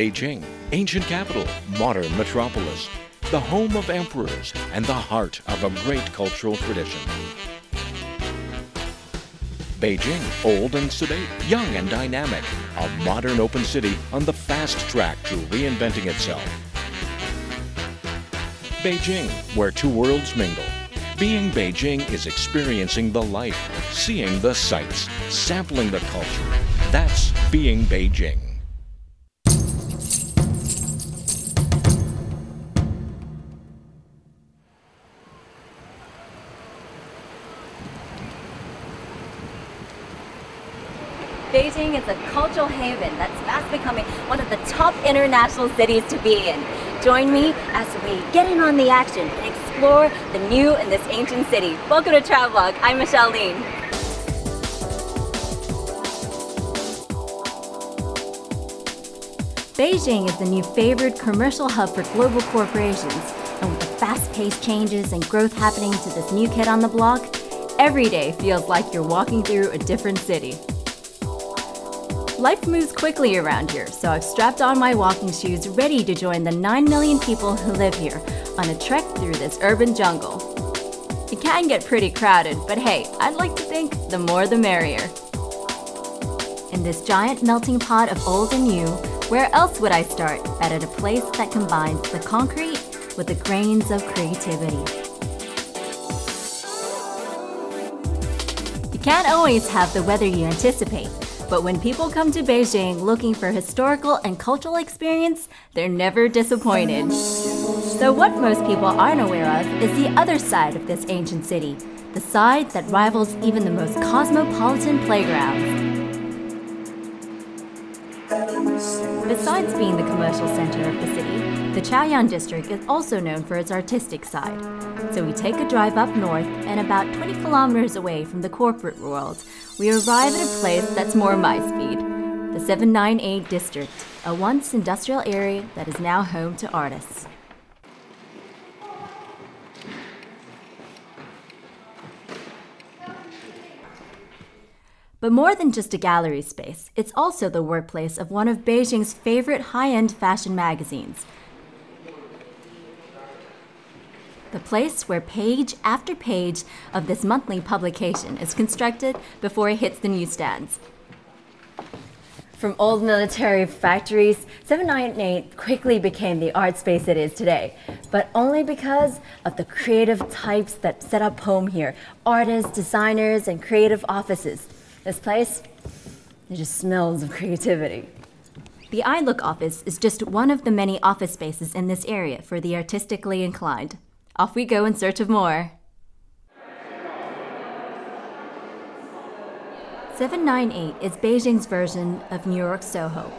Beijing, ancient capital, modern metropolis, the home of emperors, and the heart of a great cultural tradition. Beijing, old and sedate, young and dynamic, a modern open city on the fast track to reinventing itself. Beijing, where two worlds mingle. Being Beijing is experiencing the life, seeing the sights, sampling the culture. That's being Beijing. Beijing is a cultural haven that's fast becoming one of the top international cities to be in. Join me as we get in on the action and explore the new in this ancient city. Welcome to Travelogue. I'm Michelle Lean. Beijing is the new favored commercial hub for global corporations, and with the fast-paced changes and growth happening to this new kid on the block, every day feels like you're walking through a different city. Life moves quickly around here, so I've strapped on my walking shoes ready to join the 9 million people who live here on a trek through this urban jungle. It can get pretty crowded, but hey, I'd like to think the more the merrier. In this giant melting pot of old and new, where else would I start but at a place that combines the concrete with the grains of creativity? You can't always have the weather you anticipate. But when people come to Beijing looking for historical and cultural experience, they're never disappointed. So what most people aren't aware of is the other side of this ancient city, the side that rivals even the most cosmopolitan playgrounds. Besides being the commercial center of the city, the Chaoyang district is also known for its artistic side. So we take a drive up north, and about 20 kilometers away from the corporate world, we arrive at a place that's more my speed, the 798 district, a once industrial area that is now home to artists. But more than just a gallery space, it's also the workplace of one of Beijing's favorite high-end fashion magazines. The place where page after page of this monthly publication is constructed before it hits the newsstands. From old military factories, 798 quickly became the art space it is today, but only because of the creative types that set up home here, artists, designers, and creative offices. This place, it just smells of creativity. The iLook office is just one of the many office spaces in this area for the artistically inclined. Off we go in search of more. 798 is Beijing's version of New York's Soho,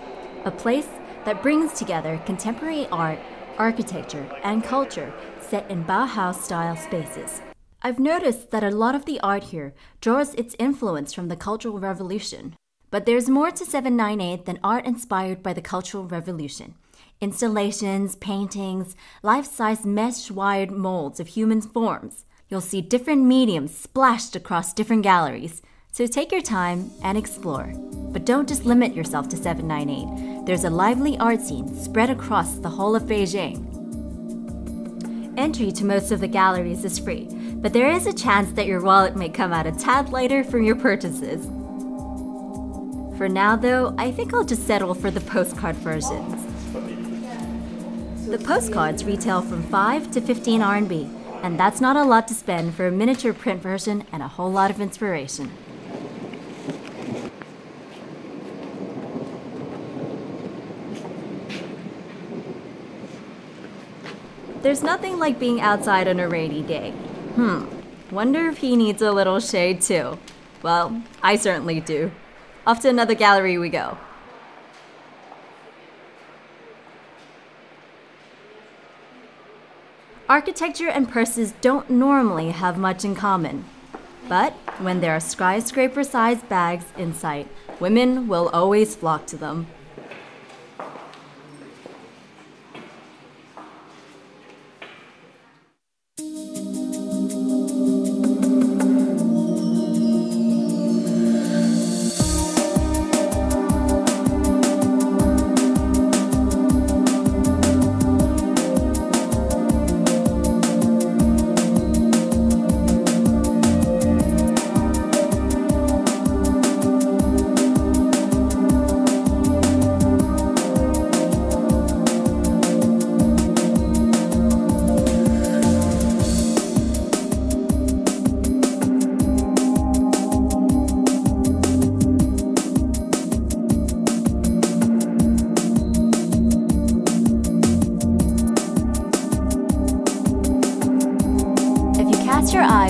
a place that brings together contemporary art, architecture, and culture set in Bauhaus-style spaces. I've noticed that a lot of the art here draws its influence from the Cultural Revolution. But there's more to 798 than art inspired by the Cultural Revolution. Installations, paintings, life-size mesh-wired molds of human forms. You'll see different mediums splashed across different galleries. So take your time and explore. But don't just limit yourself to 798. There's a lively art scene spread across the whole of Beijing. Entry to most of the galleries is free, but there is a chance that your wallet may come out a tad lighter from your purchases. For now though, I think I'll just settle for the postcard versions. The postcards retail from 5 to 15 RMB, and that's not a lot to spend for a miniature print version and a whole lot of inspiration. There's nothing like being outside on a rainy day. Wonder if he needs a little shade too. Well, I certainly do. Off to another gallery we go. Architecture and purses don't normally have much in common. But when there are skyscraper-sized bags in sight, women will always flock to them.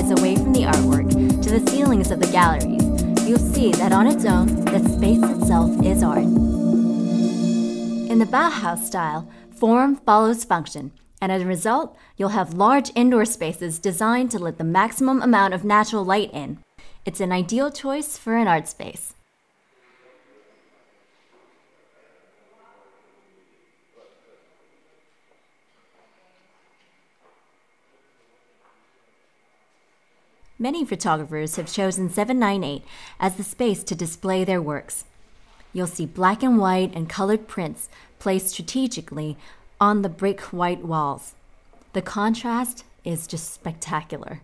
eyes away from the artwork to the ceilings of the galleries, you'll see that on its own, the space itself is art. In the Bauhaus style, form follows function, and as a result, you'll have large indoor spaces designed to let the maximum amount of natural light in. It's an ideal choice for an art space. Many photographers have chosen 798 as the space to display their works. You'll see black and white and colored prints placed strategically on the brick white walls. The contrast is just spectacular.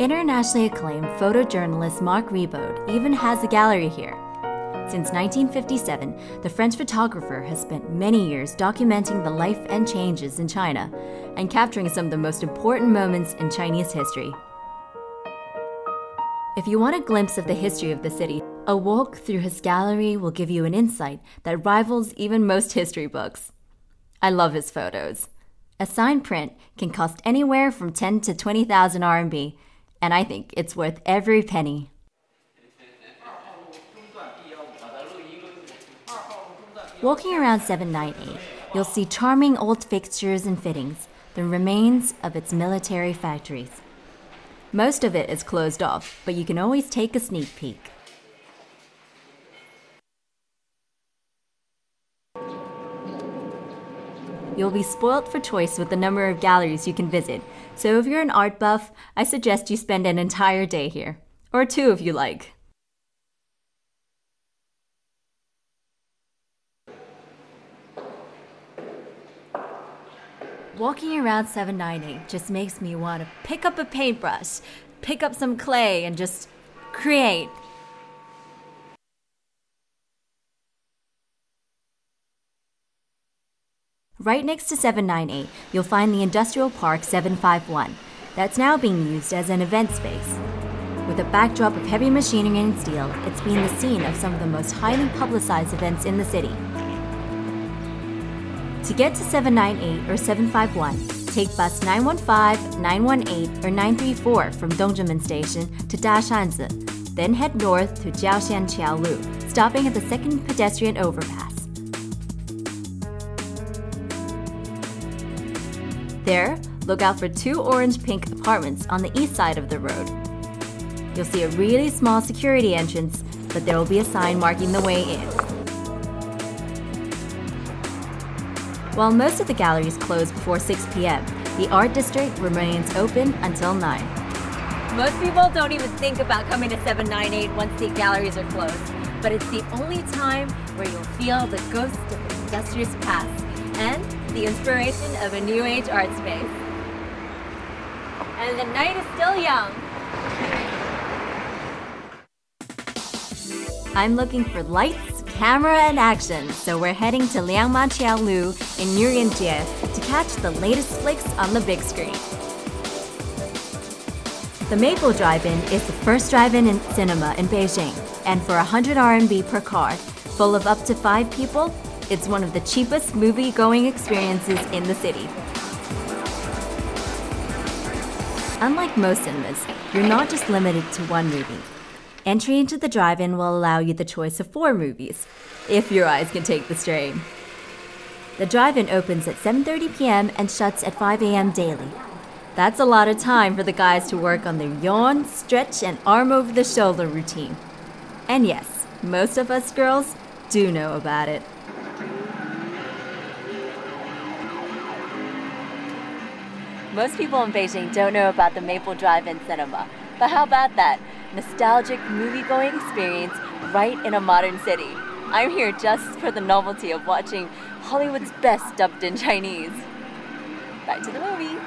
Internationally acclaimed photojournalist Marc Ribot even has a gallery here. Since 1957, the French photographer has spent many years documenting the life and changes in China and capturing some of the most important moments in Chinese history. If you want a glimpse of the history of the city, a walk through his gallery will give you an insight that rivals even most history books. I love his photos. A signed print can cost anywhere from 10 to 20,000 RMB, and I think it's worth every penny. Walking around 798, you'll see charming old fixtures and fittings, the remains of its military factories. Most of it is closed off, but you can always take a sneak peek. You'll be spoilt for choice with the number of galleries you can visit, so if you're an art buff, I suggest you spend an entire day here, or 2 if you like. Walking around 798 just makes me want to pick up a paintbrush, pick up some clay, and just create. Right next to 798, you'll find the industrial park 751, that's now being used as an event space. With a backdrop of heavy machinery and steel, it's been the scene of some of the most highly publicized events in the city. To get to 798 or 751, take bus 915, 918, or 934 from Dongzhimen Station to Dashanzi, then head north to Jiaoshanqiao Lu, stopping at the second pedestrian overpass. There, look out for 2 orange-pink apartments on the east side of the road. You'll see a really small security entrance, but there will be a sign marking the way in. While most of the galleries close before 6 p.m., the art district remains open until 9. Most people don't even think about coming to 798 once the galleries are closed, but it's the only time where you'll feel the ghost of the industrious past and the inspiration of a new age art space. And the night is still young. I'm looking for lights, camera, and action, so we're heading to Liangmaqiao Lu in Yurianjie to catch the latest flicks on the big screen. The Maple Drive-In is the first drive-in cinema in Beijing, and for 100 RMB per card, full of up to 5 people, it's one of the cheapest movie-going experiences in the city. Unlike most cinemas, you're not just limited to one movie. Entry into the drive-in will allow you the choice of 4 movies, if your eyes can take the strain. The drive-in opens at 7:30 p.m. and shuts at 5 a.m. daily. That's a lot of time for the guys to work on their yawn, stretch, and arm-over-the-shoulder routine. And yes, most of us girls do know about it. Most people in Beijing don't know about the Maple Drive-In cinema, but how about that? Nostalgic movie-going experience right in a modern city. I'm here just for the novelty of watching Hollywood's best dubbed in Chinese. Back to the movie.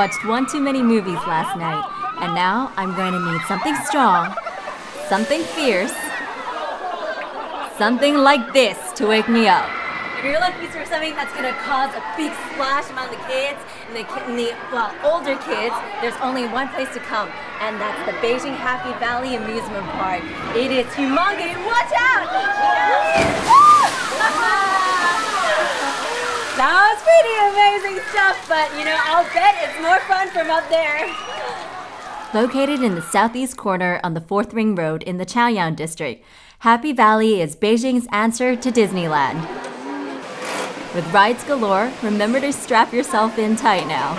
watched one too many movies last night, and now I'm going to need something strong, something fierce, something like this to wake me up. If you're looking for something that's going to cause a big splash among the kids and the older kids, there's only one place to come, and that's the Beijing Happy Valley Amusement Park. It is humongous. Watch out! That was pretty amazing stuff, but I'll bet it's more fun from up there. Located in the southeast corner on the 4th Ring Road in the Chaoyang district, Happy Valley is Beijing's answer to Disneyland. With rides galore, remember to strap yourself in tight now.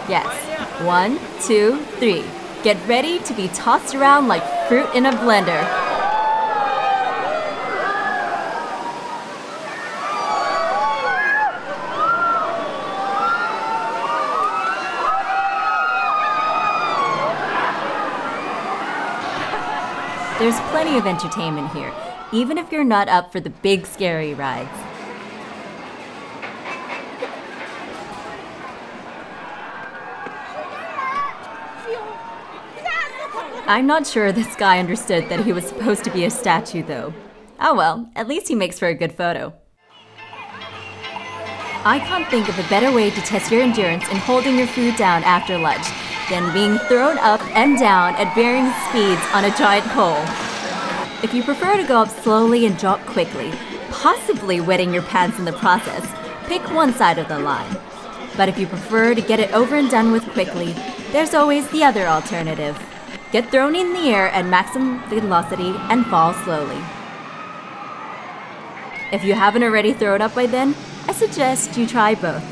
Yes, 1, 2, 3. Get ready to be tossed around like fruit in a blender. There's plenty of entertainment here, even if you're not up for the big scary rides. I'm not sure this guy understood that he was supposed to be a statue though. Oh well, at least he makes for a good photo. I can't think of a better way to test your endurance in holding your food down after lunch than being thrown up and down at varying speeds on a giant pole. If you prefer to go up slowly and drop quickly, possibly wetting your pants in the process, pick one side of the line. But if you prefer to get it over and done with quickly, there's always the other alternative. Get thrown in the air at maximum velocity and fall slowly. If you haven't already thrown up by then, I suggest you try both.